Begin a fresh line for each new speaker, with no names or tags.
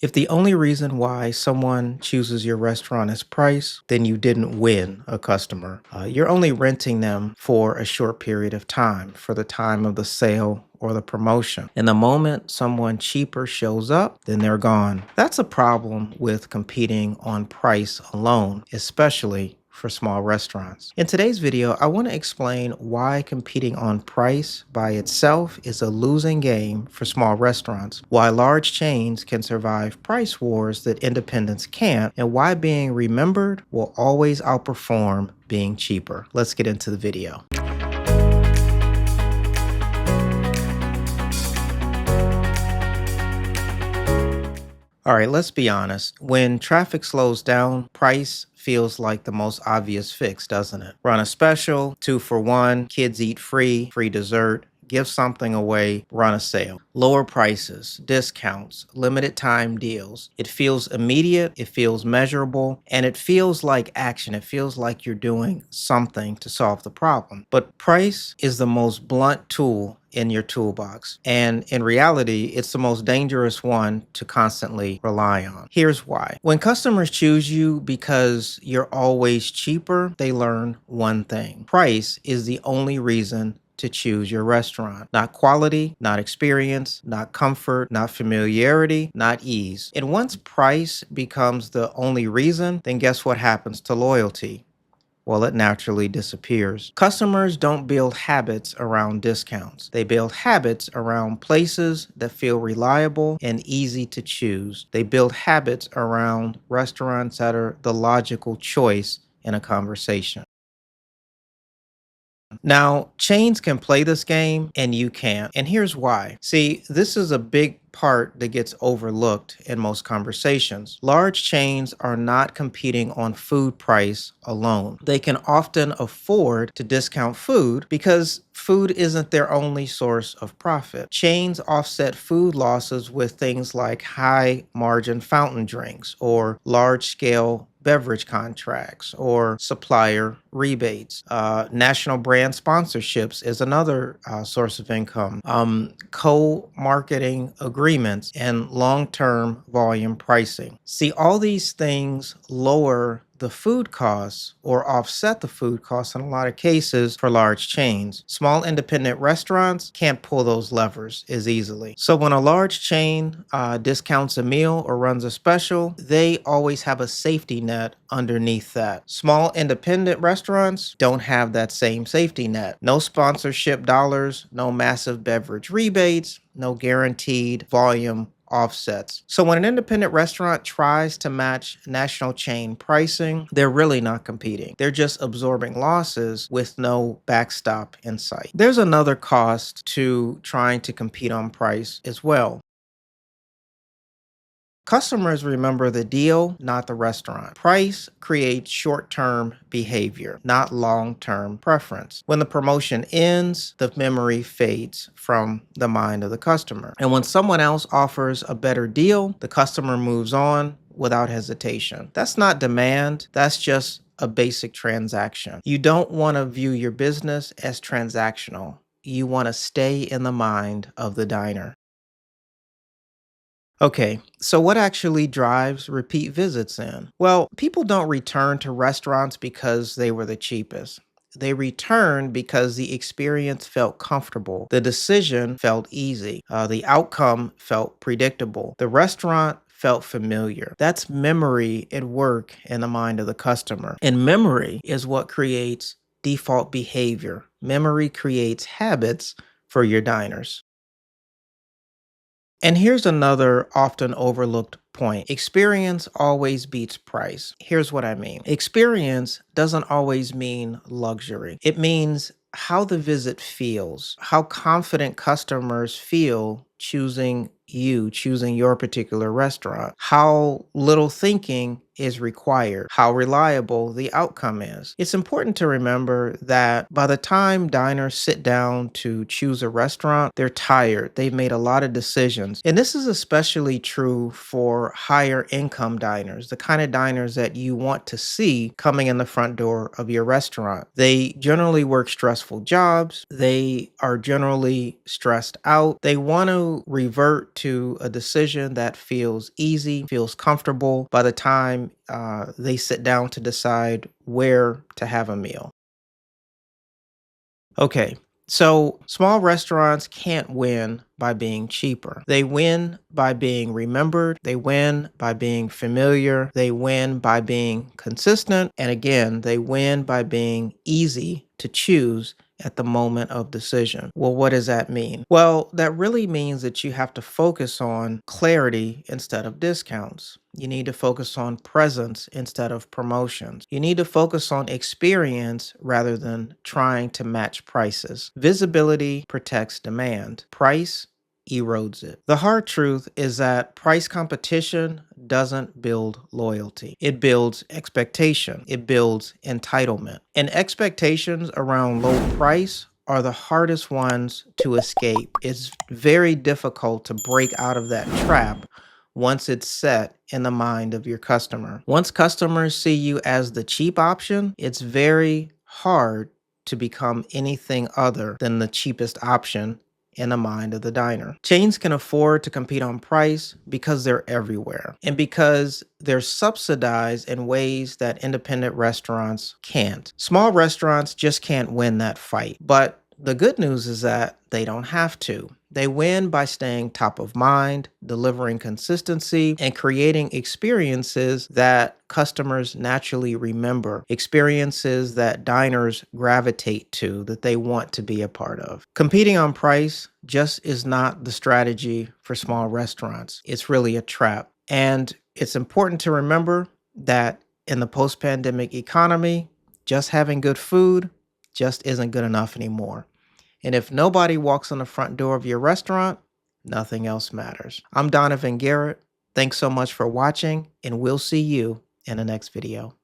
If the only reason why someone chooses your restaurant is price, then you didn't win a customer. You're only renting them for a short period of time, for the time of the sale or the promotion. And the moment someone cheaper shows up, then they're gone. That's a problem with competing on price alone, especially for small restaurants. In today's video, I want to explain why competing on price by itself is a losing game for small restaurants, why large chains can survive price wars that independents can't, and why being remembered will always outperform being cheaper. Let's get into the video. All right, let's be honest. When traffic slows down, price feels like the most obvious fix, doesn't it? Run a special, 2 for 1, kids eat free, free dessert, give something away, run a sale. Lower prices, discounts, limited time deals. It feels immediate, it feels measurable, and it feels like action. It feels like you're doing something to solve the problem. But price is the most blunt tool in your toolbox. And in reality, it's the most dangerous one to constantly rely on. Here's why. When customers choose you because you're always cheaper, they learn one thing. Price is the only reason to choose your restaurant. Not quality, not experience, not comfort, not familiarity, not ease. And once price becomes the only reason, then guess what happens to loyalty? Well, it naturally disappears. Customers don't build habits around discounts. They build habits around places that feel reliable and easy to choose. They build habits around restaurants that are the logical choice in a conversation. Now, chains can play this game and you can't. And here's why. See, this is a big part that gets overlooked in most conversations. Large chains are not competing on food price alone. They can often afford to discount food because food isn't their only source of profit. Chains offset food losses with things like high margin fountain drinks or large scale beverage contracts or supplier rebates. National brand sponsorships is another source of income. Co-marketing agreements and long-term volume pricing. See, all these things lower the food costs or offset the food costs in a lot of cases for large chains. Small independent restaurants can't pull those levers as easily. So when a large chain discounts a meal or runs a special, they always have a safety net underneath that. Small independent restaurants don't have that same safety net. No sponsorship dollars, no massive beverage rebates, no guaranteed volume offsets. So when an independent restaurant tries to match national chain pricing, they're really not competing. They're just absorbing losses with no backstop in sight. There's another cost to trying to compete on price as well. Customers remember the deal, not the restaurant. Price creates short-term behavior, not long-term preference. When the promotion ends, the memory fades from the mind of the customer. And when someone else offers a better deal, the customer moves on without hesitation. That's not demand, that's just a basic transaction. You don't want to view your business as transactional. You want to stay in the mind of the diner. Okay, so what actually drives repeat visits in? Well, people don't return to restaurants because they were the cheapest. They return because the experience felt comfortable. The decision felt easy. The outcome felt predictable. The restaurant felt familiar. That's memory at work in the mind of the customer. And memory is what creates default behavior. Memory creates habits for your diners. And here's another often overlooked point. Experience always beats price. Here's what I mean. Experience doesn't always mean luxury. It means how the visit feels, how confident customers feel choosing your particular restaurant, how little thinking is required, how reliable the outcome is. It's important to remember that by the time diners sit down to choose a restaurant, they're tired. They've made a lot of decisions. And this is especially true for higher income diners, the kind of diners that you want to see coming in the front door of your restaurant. They generally work stressful jobs. They are generally stressed out. They want to revert forward to a decision that feels easy, feels comfortable by the time they sit down to decide where to have a meal. Okay, so small restaurants can't win by being cheaper. They win by being remembered. They win by being familiar. They win by being consistent. And again, they win by being easy to choose at the moment of decision. Well, what does that mean? Well, that really means that you have to focus on clarity instead of discounts. You need to focus on presence instead of promotions. You need to focus on experience rather than trying to match prices. Visibility protects demand. Price erodes it. The hard truth is that price competition doesn't build loyalty. It builds expectation. It builds entitlement. And expectations around low price are the hardest ones to escape. It's very difficult to break out of that trap once it's set in the mind of your customer. Once customers see you as the cheap option, it's very hard to become anything other than the cheapest option in the mind of the diner. Chains can afford to compete on price because they're everywhere and because they're subsidized in ways that independent restaurants can't. Small restaurants just can't win that fight. But the good news is that they don't have to. They win by staying top of mind, delivering consistency, and creating experiences that customers naturally remember, experiences that diners gravitate to, that they want to be a part of. Competing on price just is not the strategy for small restaurants. It's really a trap. And it's important to remember that in the post-pandemic economy, just having good food just isn't good enough anymore. And if nobody walks on the front door of your restaurant, nothing else matters. I'm Donovan Garrett. Thanks so much for watching, and we'll see you in the next video.